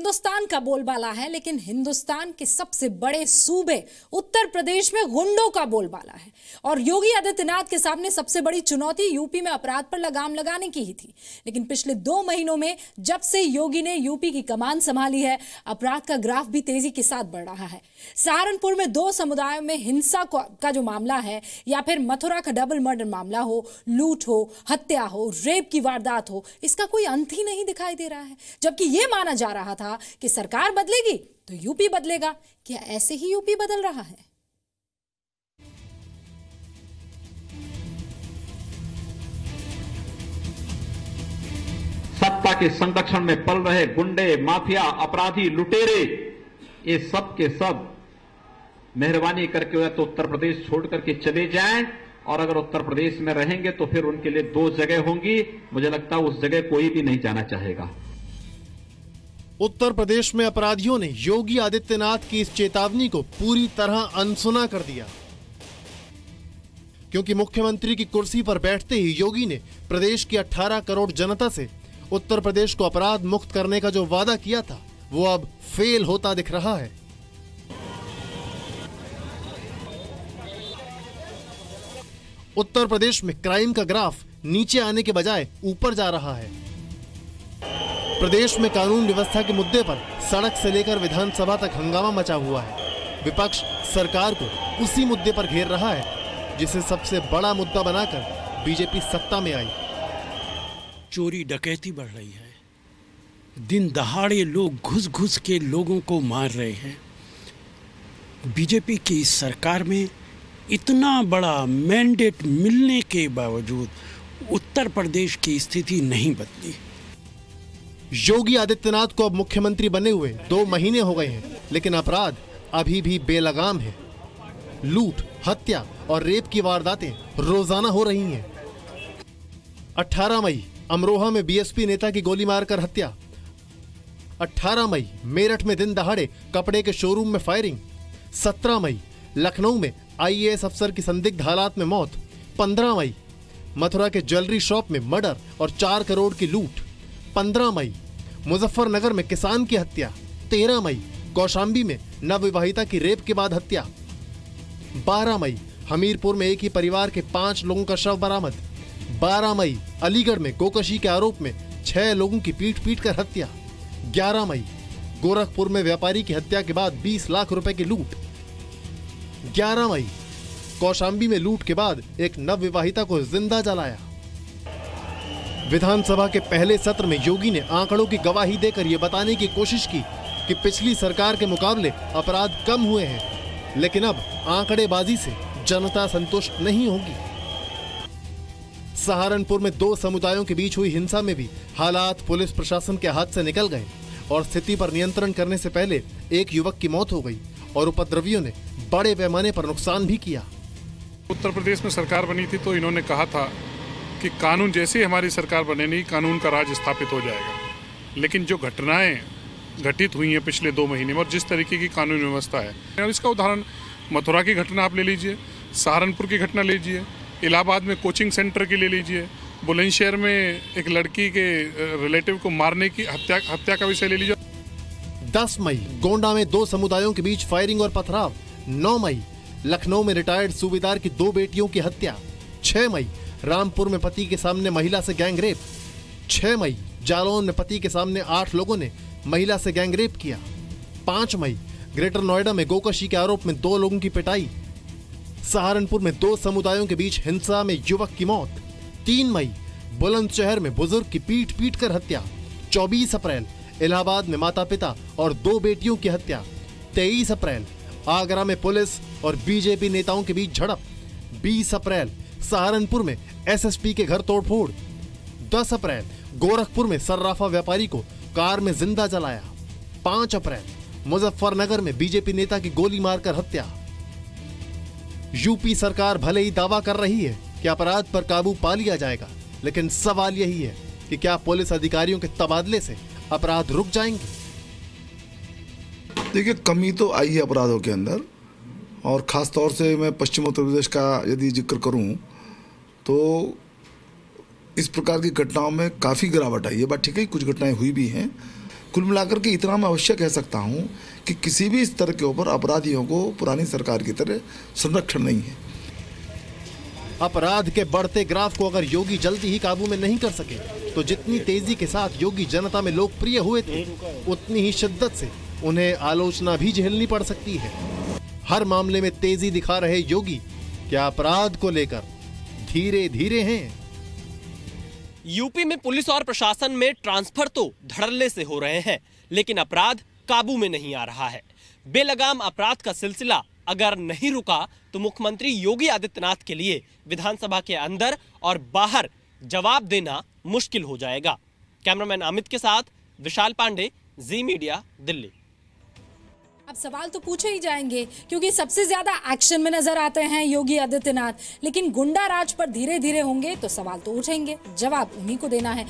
हिंदुस्तान का बोलबाला है, लेकिन हिंदुस्तान के सबसे बड़े सूबे उत्तर प्रदेश में गुंडों का बोलबाला है। और योगी आदित्यनाथ के सामने सबसे बड़ी चुनौती यूपी में अपराध पर लगाम लगाने की ही थी। लेकिन पिछले 2 महीनों में जब से योगी ने यूपी की कमान संभाली है, अपराध का ग्राफ भी तेजी के साथ बढ़ रहा है। सहारनपुर में 2 समुदायों में हिंसा का जो मामला है, या फिर मथुरा का डबल मर्डर मामला हो, लूट हो, हत्या हो, रेप की वारदात हो, इसका कोई अंत ही नहीं दिखाई दे रहा है। जबकि यह माना जा रहा था कि सरकार बदलेगी तो यूपी बदलेगा। क्या ऐसे ही यूपी बदल रहा है? सत्ता के संरक्षण में पल रहे गुंडे, माफिया, अपराधी, लुटेरे, ये सब के सब मेहरबानी करके या तो उत्तर प्रदेश छोड़ करके चले जाएं, और अगर उत्तर प्रदेश में रहेंगे तो फिर उनके लिए 2 जगह होंगी। मुझे लगता है उस जगह कोई भी नहीं जाना चाहेगा। उत्तर प्रदेश में अपराधियों ने योगी आदित्यनाथ की इस चेतावनी को पूरी तरह अनसुना कर दिया, क्योंकि मुख्यमंत्री की कुर्सी पर बैठते ही योगी ने प्रदेश की 18 करोड़ जनता से उत्तर प्रदेश को अपराध मुक्त करने का जो वादा किया था, वो अब फेल होता दिख रहा है। उत्तर प्रदेश में क्राइम का ग्राफ नीचे आने के बजाय ऊपर जा रहा है। प्रदेश में कानून व्यवस्था के मुद्दे पर सड़क से लेकर विधानसभा तक हंगामा मचा हुआ है। विपक्ष सरकार को उसी मुद्दे पर घेर रहा है जिसे सबसे बड़ा मुद्दा बनाकर बीजेपी सत्ता में आई। चोरी डकैती बढ़ रही है, दिन दहाड़े लोग घुस घुस के लोगों को मार रहे हैं। बीजेपी की इस सरकार में इतना बड़ा मैंडेट मिलने के बावजूद उत्तर प्रदेश की स्थिति नहीं बदली। योगी आदित्यनाथ को अब मुख्यमंत्री बने हुए 2 महीने हो गए हैं, लेकिन अपराध अभी भी बेलगाम है। लूट, हत्या और रेप की वारदातें रोजाना हो रही हैं। 18 मई अमरोहा में बीएसपी नेता की गोली मारकर हत्या। 18 मई मेरठ में दिन दहाड़े कपड़े के शोरूम में फायरिंग। 17 मई लखनऊ में आईएएस अफसर की संदिग्ध हालात में मौत। 15 मई मथुरा के ज्वेलरी शॉप में मर्डर और 4 करोड़ की लूट। 15 मई मुजफ्फरनगर में किसान की हत्या। 13 मई कौशांबी में नवविवाहिता की रेप के बाद हत्या। 12 मई हमीरपुर में एक ही परिवार के 5 लोगों का शव बरामद। 12 मई अलीगढ़ में गोकशी के आरोप में 6 लोगों की पीट कर हत्या। 11 मई गोरखपुर में व्यापारी की हत्या के बाद 20 लाख रुपए की लूट। 11 मई कौशांबी में लूट के बाद एक नवविवाहिता को जिंदा जलाया। विधानसभा के पहले सत्र में योगी ने आंकड़ों की गवाही देकर यह बताने की कोशिश की कि पिछली सरकार के मुकाबले अपराध कम हुए हैं, लेकिन अब आंकड़ेबाजी से जनता संतुष्ट नहीं होगी। सहारनपुर में 2 समुदायों के बीच हुई हिंसा में भी हालात पुलिस प्रशासन के हाथ से निकल गए और स्थिति पर नियंत्रण करने से पहले एक युवक की मौत हो गई और उपद्रवियों ने बड़े पैमाने पर नुकसान भी किया। उत्तर प्रदेश में सरकार बनी थी तो इन्होंने कहा था कि कानून जैसे ही हमारी सरकार बनेगी कानून का राज स्थापित हो जाएगा। लेकिन जो घटनाएं घटित हुई हैं पिछले 2 महीने में और जिस तरीके की कानून व्यवस्था है, और इसका उदाहरण मथुरा की घटना आप ले लीजिए, सहारनपुर की घटना ले लीजिए, इलाहाबाद में कोचिंग सेंटर की ले लीजिए, बुलंदशहर में एक लड़की के रिलेटिव को मारने की हत्या का विषय ले लीजिए। 10 मई गोंडा में 2 समुदायों के बीच फायरिंग और पथराव। 9 मई लखनऊ में रिटायर्ड सूबेदार की 2 बेटियों की हत्या। 6 मई रामपुर में पति के सामने महिला से गैंगरेप। 6 मई जालौन में पति के सामने 8 लोगों ने महिला से गैंगरेप किया। 5 मई ग्रेटर नोएडा में गोकशी के आरोप में 2 लोगों की पिटाई। सहारनपुर में 2 समुदायों के बीच हिंसा में युवक की मौत। 3 मई बुलंदशहर में बुजुर्ग की पीट कर हत्या। 24 अप्रैल इलाहाबाद में माता पिता और 2 बेटियों की हत्या। 23 अप्रैल आगरा में पुलिस और बीजेपी नेताओं के बीच झड़प। 20 अप्रैल सहारनपुर में एसएसपी के घर तोड़फोड़। 10 अप्रैल गोरखपुर में सर्राफा व्यापारी को कार में जिंदा जलाया। 5 अप्रैल मुजफ्फरनगर में बीजेपी नेता की गोली मारकर हत्या। यूपी सरकार भले ही दावा कर रही है कि अपराध पर काबू पा लिया जाएगा, लेकिन सवाल यही है कि क्या पुलिस अधिकारियों के तबादले से अपराध रुक जाएंगे? देखिए, कमी तो आई है अपराधों के अंदर, और ख़ास तौर से मैं पश्चिम उत्तर प्रदेश का यदि जिक्र करूं तो इस प्रकार की घटनाओं में काफ़ी गिरावट आई है। बात ठीक है, कुछ घटनाएं हुई भी हैं, कुल मिलाकर के इतना मैं अवश्य कह सकता हूं कि किसी भी स्तर के ऊपर अपराधियों को पुरानी सरकार की तरह संरक्षण नहीं है। अपराध के बढ़ते ग्राफ को अगर योगी जल्दी ही काबू में नहीं कर सके तो जितनी तेजी के साथ योगी जनता में लोकप्रिय हुए थे उतनी ही शिद्दत से उन्हें आलोचना भी झेलनी पड़ सकती है। हर मामले में तेजी दिखा रहे योगी क्या अपराध को लेकर धीरे धीरे हैं? यूपी में पुलिस और प्रशासन में ट्रांसफर तो धड़ल्ले से हो रहे हैं, लेकिन अपराध काबू में नहीं आ रहा है। बेलगाम अपराध का सिलसिला अगर नहीं रुका तो मुख्यमंत्री योगी आदित्यनाथ के लिए विधानसभा के अंदर और बाहर जवाब देना मुश्किल हो जाएगा। कैमरामैन अमित के साथ विशाल पांडे, जी मीडिया, दिल्ली। अब सवाल तो पूछे ही जाएंगे क्योंकि सबसे ज्यादा एक्शन में नजर आते हैं योगी आदित्यनाथ, लेकिन गुंडा राज पर धीरे धीरे होंगे तो सवाल तो उठेंगे, जवाब उन्हीं को देना है।